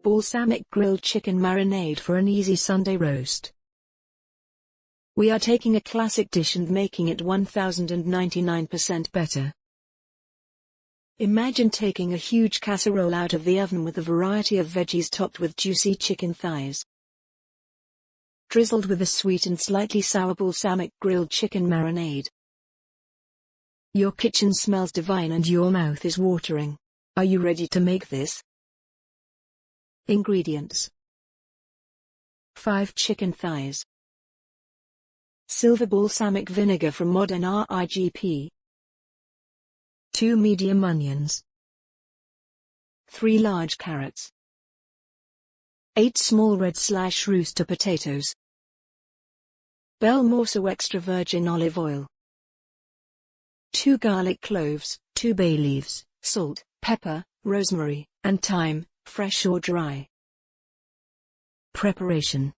Balsamic Grilled Chicken Marinade for an easy Sunday roast. We are taking a classic dish and making it 1099% better. Imagine taking a huge casserole out of the oven with a variety of veggies topped with juicy chicken thighs. Drizzled with a sweet and slightly sour balsamic grilled chicken marinade. Your kitchen smells divine and your mouth is watering. Are you ready to make this? Ingredients: 5 chicken thighs, silver balsamic vinegar from Modena IGP, 2 medium onions, 3 large carrots, 8 small red/rooster potatoes, Belmorso extra virgin olive oil, 2 garlic cloves, 2 bay leaves, salt, pepper, rosemary, and thyme, fresh or dry. Preparation: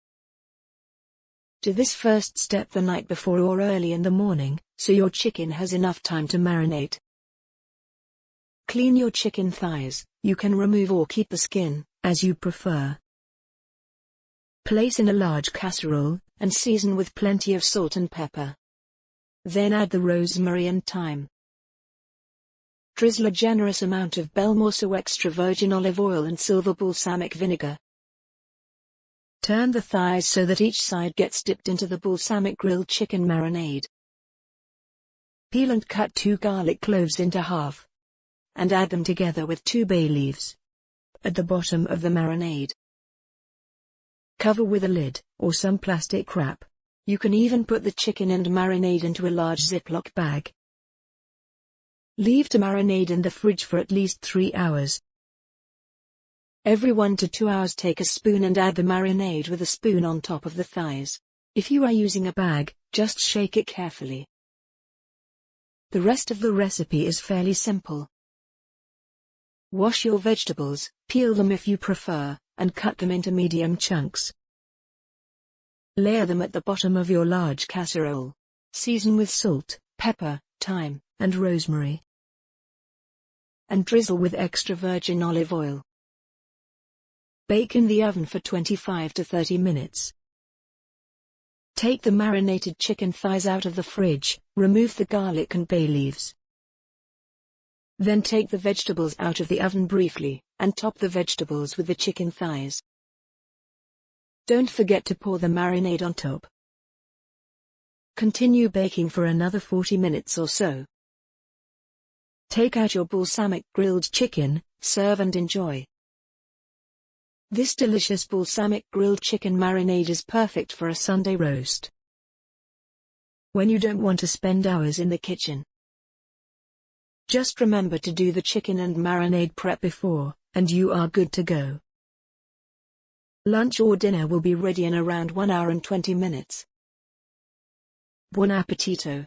do this first step the night before or early in the morning, so your chicken has enough time to marinate. Clean your chicken thighs. You can remove or keep the skin, as you prefer. Place in a large casserole, and season with plenty of salt and pepper. Then add the rosemary and thyme. Drizzle a generous amount of Belmorso extra virgin olive oil and silver balsamic vinegar. Turn the thighs so that each side gets dipped into the balsamic grilled chicken marinade. Peel and cut 2 garlic cloves into half. And add them together with 2 bay leaves. At the bottom of the marinade. Cover with a lid, or some plastic wrap. You can even put the chicken and marinade into a large Ziploc bag. Leave to marinate in the fridge for at least 3 hours. Every 1 to 2 hours take a spoon and add the marinade with a spoon on top of the thighs. If you are using a bag, just shake it carefully. The rest of the recipe is fairly simple. Wash your vegetables, peel them if you prefer, and cut them into medium chunks. Layer them at the bottom of your large casserole. Season with salt, pepper, thyme, and rosemary. And drizzle with extra virgin olive oil. Bake in the oven for 25 to 30 minutes. Take the marinated chicken thighs out of the fridge, remove the garlic and bay leaves. Then take the vegetables out of the oven briefly, and top the vegetables with the chicken thighs. Don't forget to pour the marinade on top. Continue baking for another 40 minutes or so. Take out your balsamic grilled chicken, serve and enjoy. This delicious balsamic grilled chicken marinade is perfect for a Sunday roast. When you don't want to spend hours in the kitchen. Just remember to do the chicken and marinade prep before, and you are good to go. Lunch or dinner will be ready in around 1 hour and 20 minutes. Buon appetito!